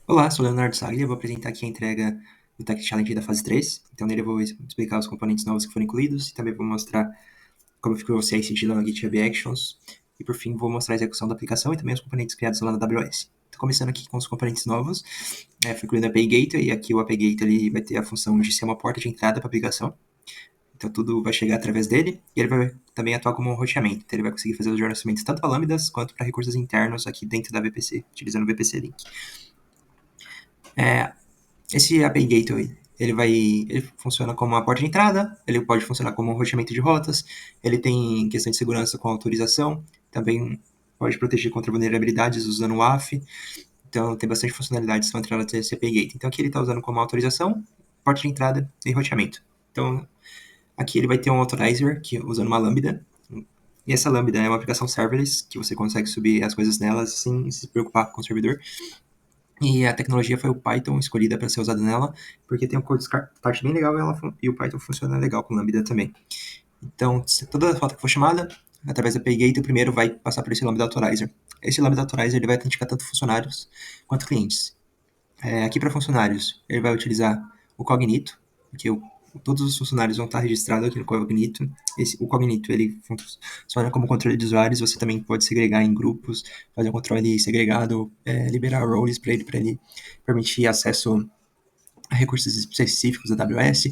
Olá, sou Leonardo Saglia, eu vou apresentar aqui a entrega do Tech Challenge da fase 3. Então, nele eu vou explicar os componentes novos que foram incluídos e também vou mostrar como ficou o CI/CD lá no GitHub Actions. E, por fim, vou mostrar a execução da aplicação e também os componentes criados lá na AWS. Então, começando aqui com os componentes novos, foi incluído a API Gateway, e aqui o API Gateway ele vai ter a função de ser uma porta de entrada para a aplicação. Então, tudo vai chegar através dele e ele vai também atuar como um roteamento. Então, ele vai conseguir fazer os gerenciamentos tanto para lambdas quanto para recursos internos aqui dentro da VPC, utilizando o VPC Link. Esse API Gateway, ele funciona como uma porta de entrada, ele pode funcionar como um roteamento de rotas, ele tem questão de segurança com autorização, também pode proteger contra vulnerabilidades usando o WAF, então tem bastante funcionalidades que são entradas nesse API Gateway. Então aqui ele está usando como autorização, porta de entrada e roteamento. Então aqui ele vai ter um authorizer usando uma lambda, e essa lambda é uma aplicação serverless, que você consegue subir as coisas nelas sem se preocupar com o servidor. E a tecnologia foi o Python escolhida para ser usada nela, porque tem um code start bem legal e o Python funciona legal com Lambda também. Então, toda a rota que for chamada, através da API Gateway, primeiro vai passar por esse Lambda Authorizer. Esse Lambda Authorizer ele vai autenticar tanto funcionários quanto clientes. Aqui para funcionários, ele vai utilizar o Cognito, porque todos os funcionários vão estar registrados aqui no Cognito. O Cognito ele funciona como controle de usuários, você também pode segregar em grupos, fazer um controle segregado, liberar roles para ele permitir acesso a recursos específicos da AWS,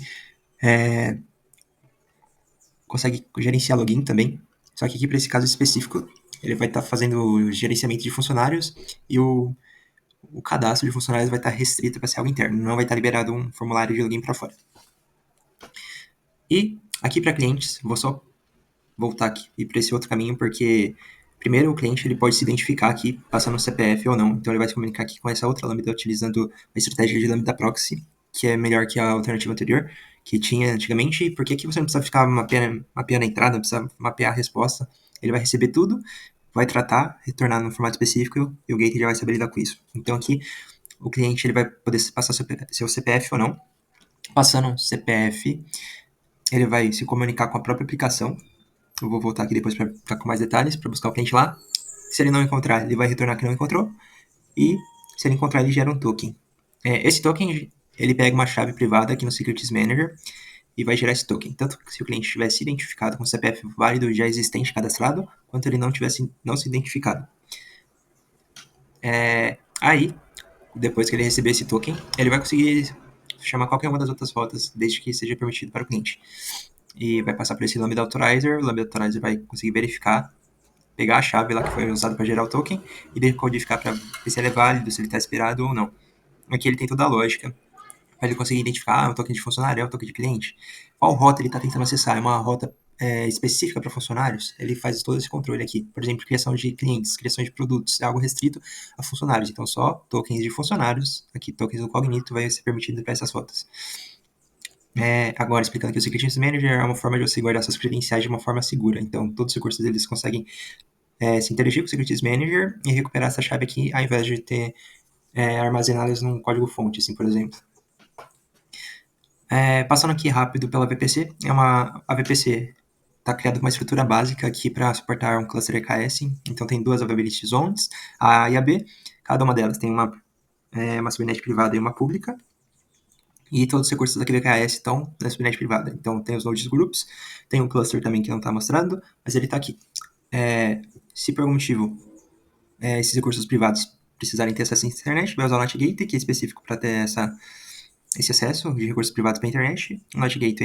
consegue gerenciar login também, só que aqui para esse caso específico, ele vai estar fazendo o gerenciamento de funcionários e o cadastro de funcionários vai estar restrito para ser algo interno, não vai estar liberado um formulário de login para fora. E aqui para clientes, vou só voltar aqui e para esse outro caminho, porque primeiro o cliente ele pode se identificar aqui, passando o CPF ou não, então ele vai se comunicar aqui com essa outra lambda utilizando a estratégia de lambda proxy, que é melhor que a alternativa anterior, que tinha antigamente, porque aqui você não precisa ficar mapeando a entrada, não precisa mapear a resposta, ele vai receber tudo, vai tratar, retornar no formato específico e o gate já vai saber lidar com isso. Então aqui o cliente ele vai poder passar seu CPF ou não. Passando o CPF, ele vai se comunicar com a própria aplicação. Eu vou voltar aqui depois para ficar com mais detalhes, para buscar o cliente lá. Se ele não encontrar, ele vai retornar que não encontrou. E se ele encontrar, ele gera um token. Esse token, ele pega uma chave privada aqui no Secrets Manager e vai gerar esse token. Tanto que se o cliente tivesse identificado com o CPF válido já existente cadastrado, quanto ele não tivesse não se identificado. Aí, depois que ele receber esse token, ele vai conseguir chamar qualquer uma das outras rotas, desde que seja permitido para o cliente. E vai passar por esse Lambda Authorizer, o Lambda Authorizer vai conseguir verificar, pegar a chave lá que foi usada para gerar o token e decodificar para ver se ele é válido, se ele está expirado ou não. Aqui ele tem toda a lógica para ele conseguir identificar, é um token de funcionário, é um token de cliente, qual rota ele está tentando acessar, é uma rota específica para funcionários, ele faz todo esse controle aqui. Por exemplo, criação de clientes, criação de produtos, é algo restrito a funcionários, então só tokens de funcionários, aqui tokens do Cognito vai ser permitido para essas rotas. Agora, explicando aqui, o Secrets Manager é uma forma de você guardar suas credenciais de uma forma segura. Então, todos os recursos eles conseguem se interagir com o Secrets Manager e recuperar essa chave aqui, ao invés de ter armazenadas num código-fonte, assim, por exemplo. Passando aqui rápido pela VPC, a VPC está criada com uma estrutura básica aqui para suportar um cluster EKS. Então, tem duas availability zones, a A e a B. Cada uma delas tem uma subnet privada e uma pública. E todos os recursos daqui do EKS estão na subnet privada. Então, tem os nodes groups, tem um cluster também que não está mostrando, mas ele está aqui. Se por algum motivo esses recursos privados precisarem ter acesso à internet, vai usar o NotGate, que é específico para ter esse acesso de recursos privados para a internet. O NotGate,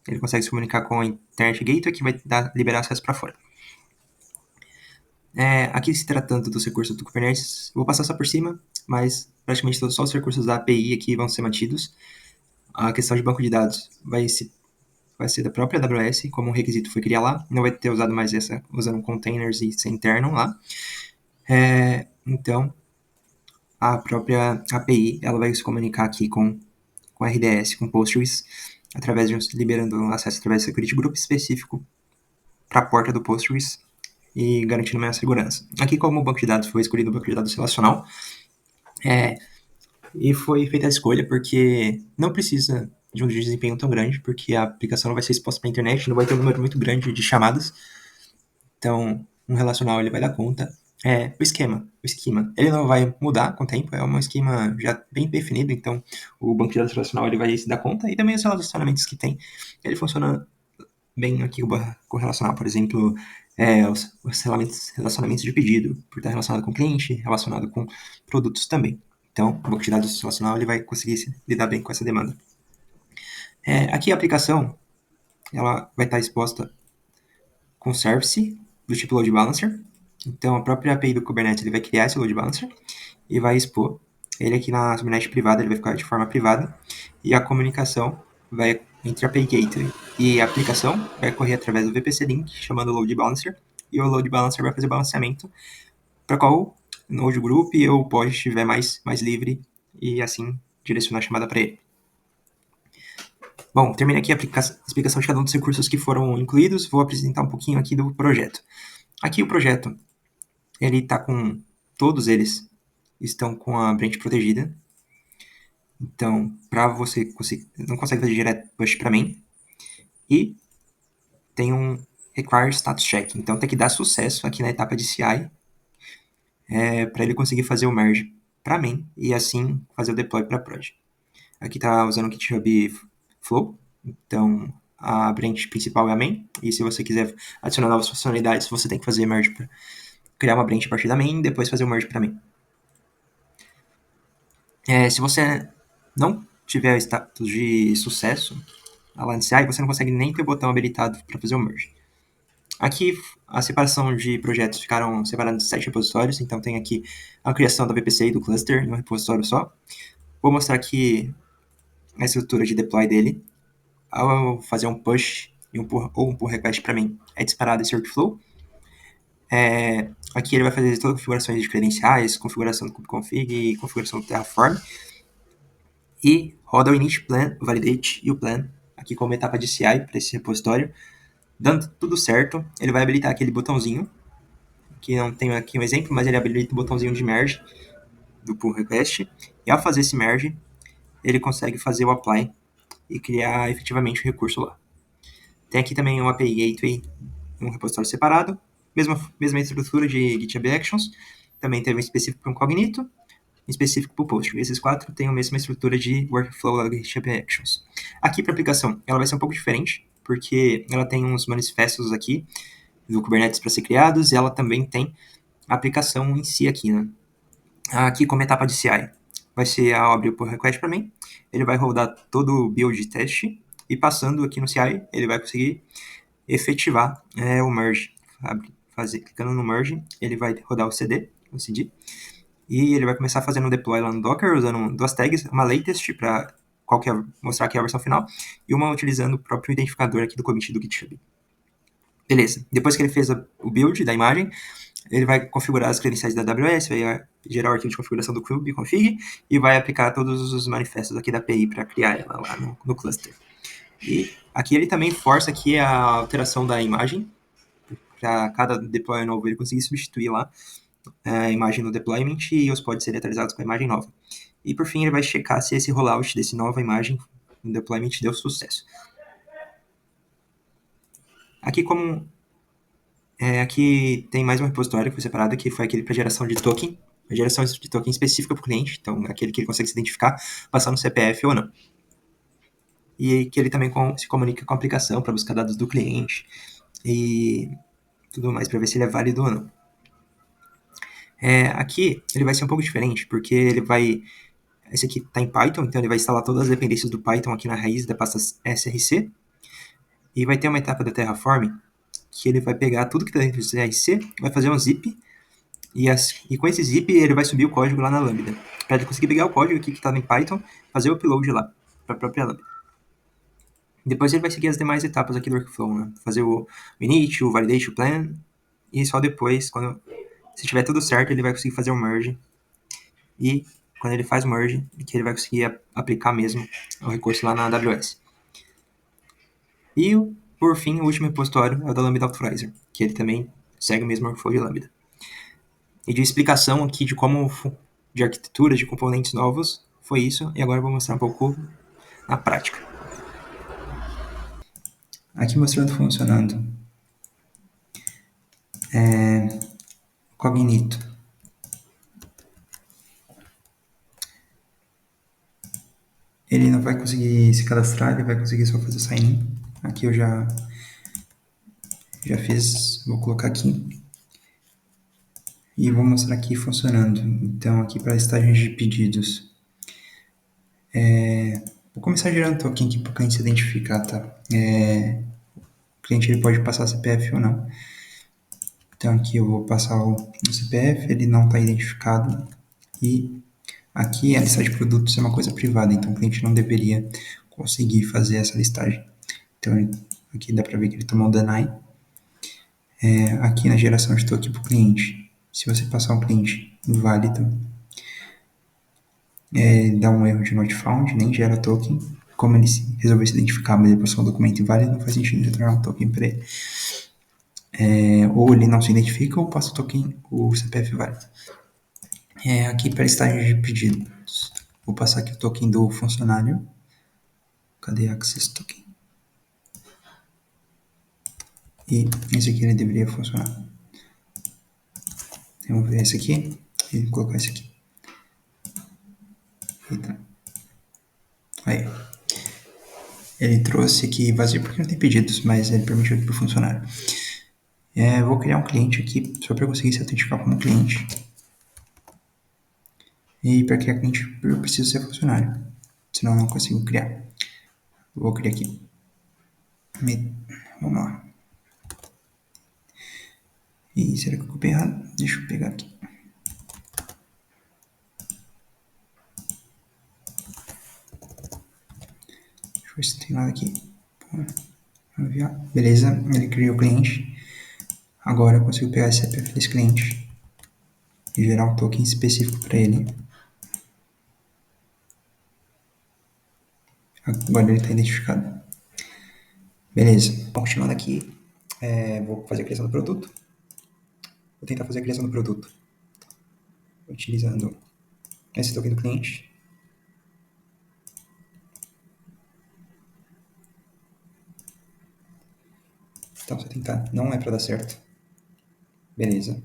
ele consegue se comunicar com a Internet Gateway, que vai liberar acesso para fora. Aqui, se tratando dos recursos do Kubernetes, eu vou passar só por cima, mas praticamente só os recursos da API aqui vão ser mantidos. A questão de banco de dados vai ser da própria AWS, como um requisito foi criar lá, não vai ter usado mais usando containers e ser interno lá. Então, a própria API ela vai se comunicar aqui com RDS, com Postgres, liberando acesso através do security group específico para a porta do Postgres e garantindo maior segurança. Aqui, como o banco de dados foi escolhido o banco de dados relacional, e foi feita a escolha porque não precisa de um desempenho tão grande, porque a aplicação não vai ser exposta para a internet, não vai ter um número muito grande de chamadas. Então, um relacional ele vai dar conta. O esquema. O esquema. Ele não vai mudar com o tempo, é um esquema já bem definido, então o banco de dados relacional ele vai se dar conta, e também os relacionamentos que tem, ele funciona bem aqui com relacional, por exemplo, os relacionamentos de pedido, por estar relacionado com cliente, relacionado com produtos também. Então, o banco de dados relacional ele vai conseguir lidar bem com essa demanda. Aqui a aplicação ela vai estar exposta com service do tipo load balancer. Então, a própria API do Kubernetes ele vai criar esse load balancer e vai expor ele aqui na subnet privada, ele vai ficar de forma privada, e a comunicação vai entre a API Gateway e a aplicação vai correr através do VPC Link, chamando o Load Balancer, e o Load Balancer vai fazer balanceamento para qual node group ou pod estiver mais livre, e assim direcionar a chamada para ele. Bom, terminei aqui a explicação de cada um dos recursos que foram incluídos, vou apresentar um pouquinho aqui do projeto. Aqui o projeto, ele está com, todos eles estão com a branch protegida. Então, para você conseguir, não consegue fazer direto push para main. E tem um require status check. Então, tem que dar sucesso aqui na etapa de CI para ele conseguir fazer o merge para main e assim fazer o deploy para prod. Aqui está usando o GitHub Flow. Então, a branch principal é a main. E se você quiser adicionar novas funcionalidades, você tem que fazer merge para criar uma branch a partir da main e depois fazer o merge para main. Se você não tiver o status de sucesso lá no CI, você não consegue nem ter o botão habilitado para fazer o merge. Aqui, a separação de projetos ficaram separados em 7 repositórios, então tem aqui a criação da VPC e do cluster em um repositório só. Vou mostrar aqui a estrutura de deploy dele. Ao fazer um push ou um pull request para mim, é disparado esse workflow. Aqui ele vai fazer todas as configurações de credenciais, configuração do kubectl e configuração do Terraform. E roda o init plan, o validate e o plan, aqui como etapa de CI para esse repositório. Dando tudo certo, ele vai habilitar aquele botãozinho, que não tenho aqui um exemplo, mas ele habilita o botãozinho de merge do pull request. E ao fazer esse merge, ele consegue fazer o apply e criar efetivamente o recurso lá. Tem aqui também um API Gateway, um repositório separado, mesma estrutura de GitHub Actions. Também tem um específico para um Cognito, um específico para o Postgre. Esses 4 têm a mesma estrutura de workflow da GitHub Actions. Aqui para a aplicação, ela vai ser um pouco diferente, porque ela tem uns manifestos aqui do Kubernetes para ser criados, e ela também tem a aplicação em si aqui, né? Aqui como etapa de CI, vai ser a abrir o pull request para mim, ele vai rodar todo o build teste, e passando aqui no CI, ele vai conseguir efetivar o merge. Clicando no merge, ele vai rodar o CD, e ele vai começar fazendo um deploy lá no Docker, usando 2 tags, uma latest para mostrar que é a versão final, e uma utilizando o próprio identificador aqui do commit do GitHub. Beleza, depois que ele fez o build da imagem, ele vai configurar as credenciais da AWS, vai gerar o arquivo de configuração do kubeconfig e vai aplicar todos os manifestos aqui da API para criar ela lá no cluster. E aqui ele também força aqui a alteração da imagem, para cada deploy novo ele conseguir substituir lá a imagem no deployment e os pods serem atualizados com a imagem nova. E por fim ele vai checar se esse rollout desse nova imagem no deployment deu sucesso. Aqui tem mais um repositório que foi separado, que foi aquele para geração de token, a geração de token específica para o cliente, então aquele que ele consegue se identificar, passar no CPF ou não. E que ele também se comunica com a aplicação para buscar dados do cliente e tudo mais, para ver se ele é válido ou não. Aqui ele vai ser um pouco diferente, porque esse aqui está em Python, então ele vai instalar todas as dependências do Python aqui na raiz da pasta src, e vai ter uma etapa da Terraform, que ele vai pegar tudo que está dentro do src, vai fazer um zip, e com esse zip ele vai subir o código lá na Lambda, para ele conseguir pegar o código aqui que está em Python, fazer o upload lá, para a própria Lambda. Depois ele vai seguir as demais etapas aqui do workflow, né? Fazer o init, o validate, o plan, e só depois, se tiver tudo certo, ele vai conseguir fazer o merge. E quando ele faz o merge, que ele vai conseguir aplicar mesmo o recurso lá na AWS. E, por fim, o último repositório é o da Lambda Authorizer, que ele também segue o mesmo workflow de Lambda. E de explicação aqui de como, de arquitetura, de componentes novos, foi isso. E agora eu vou mostrar um pouco na prática. Aqui mostrando funcionando Cognito. Ele não vai conseguir se cadastrar, ele vai conseguir só fazer sign-in. Aqui eu já fiz, vou colocar aqui. E vou mostrar aqui funcionando. Então, aqui para listagens de pedidos. Vou começar gerando token aqui para o cliente se identificar, tá? O cliente ele pode passar CPF ou não. Então, aqui eu vou passar o CPF, ele não está identificado. E aqui a listagem de produtos é uma coisa privada, então o cliente não deveria conseguir fazer essa listagem. Então, aqui dá para ver que ele tomou deny. Aqui na geração de token para o cliente, se você passar um cliente inválido, dá um erro de not found, nem gera token. Como ele resolveu se identificar, mas ele passou um documento inválido, não faz sentido retornar um token para ele. Ou ele não se identifica ou passa o token, o CPF válido. Aqui para listagem de pedidos, vou passar aqui o token do funcionário. Cadê Access Token? E esse aqui ele deveria funcionar. Vamos ver esse aqui e colocar esse aqui. Eita. Aí. Ele trouxe aqui vazio porque não tem pedidos, mas ele permitiu aqui para o funcionário. Vou criar um cliente aqui só para eu conseguir se autenticar como cliente. E para criar cliente eu preciso ser funcionário, senão eu não consigo criar. Vou criar aqui. Vamos lá. E será que eu copiei errado? Deixa eu pegar aqui. Deixa eu ver se tem nada aqui. Beleza, ele criou o cliente. Agora eu consigo pegar esse CPF desse cliente e gerar um token específico para ele. Agora ele está identificado. Beleza. Continuando aqui, vou fazer a criação do produto. Vou tentar fazer a criação do produto utilizando esse token do cliente. Então, se eu tentar, não é para dar certo. Beleza.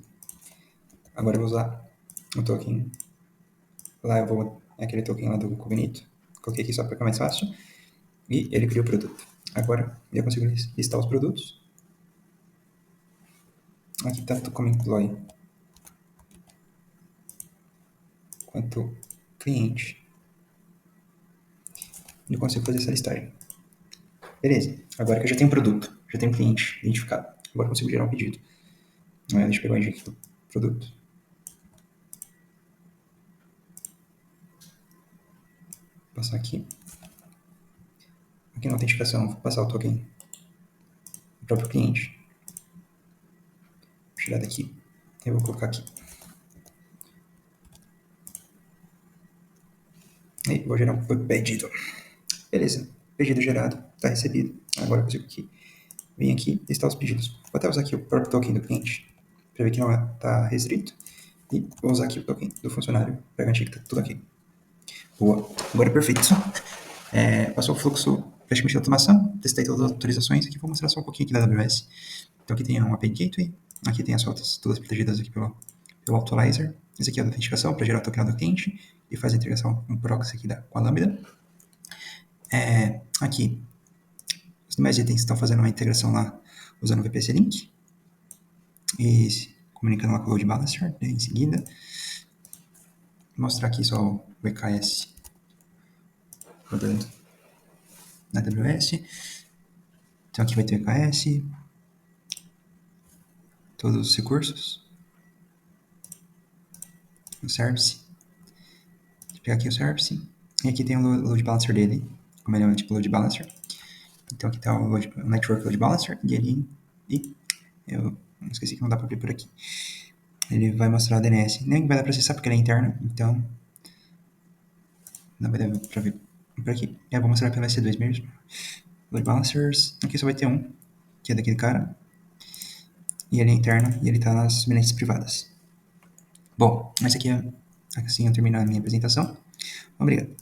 Agora eu vou usar o token. Lá eu vou aquele token lá do Cognito. Coloquei aqui só para ficar mais fácil. E ele criou o produto. Agora eu consigo listar os produtos. Aqui tanto como employee quanto cliente. E eu consigo fazer essa listagem. Beleza. Agora que eu já tenho um produto, já tenho um cliente identificado. Agora eu consigo gerar um pedido. Deixa eu pegar o ID aqui do produto. Vou passar aqui. Aqui na autenticação, vou passar o token do próprio cliente. Vou tirar daqui. Eu vou colocar aqui. E vou gerar um pedido. Beleza. Pedido gerado. Está recebido. Agora eu consigo aqui. Vem aqui listar os pedidos. Vou até usar aqui o próprio token do cliente para ver que não está restrito. E vou usar aqui o token do funcionário para garantir que está tudo aqui. Boa. Agora é perfeito. Passou o fluxo praticamente de automação. Testei todas as autorizações. Aqui vou mostrar só um pouquinho aqui da AWS. Então aqui tem um API Gateway. Aqui tem as rotas todas protegidas aqui pelo Authorizer. Esse aqui é a autenticação para gerar o token do cliente e faz a integração com o proxy aqui com a Lambda. Aqui, os demais itens estão fazendo uma integração lá usando o VPC Link e comunicando lá com o Load Balancer. Em seguida, vou mostrar aqui só o EKS rodando na AWS. Então aqui vai ter o EKS, todos os recursos, o service. Vou pegar aqui o service. E aqui tem o Load Balancer dele, como ele é um tipo Load Balancer. Então aqui está o Network Load Balancer e eu esqueci que não dá para abrir por aqui. Ele vai mostrar o DNS. Nem vai dar para acessar porque ele é interno, então não vai dar para ver por aqui. Eu vou mostrar pelo EC2 mesmo. Load Balancers. Aqui só vai ter um, que é daquele cara. E ele é interno e ele está nas subnets privadas. Bom, esse aqui assim eu termino a minha apresentação. Obrigado.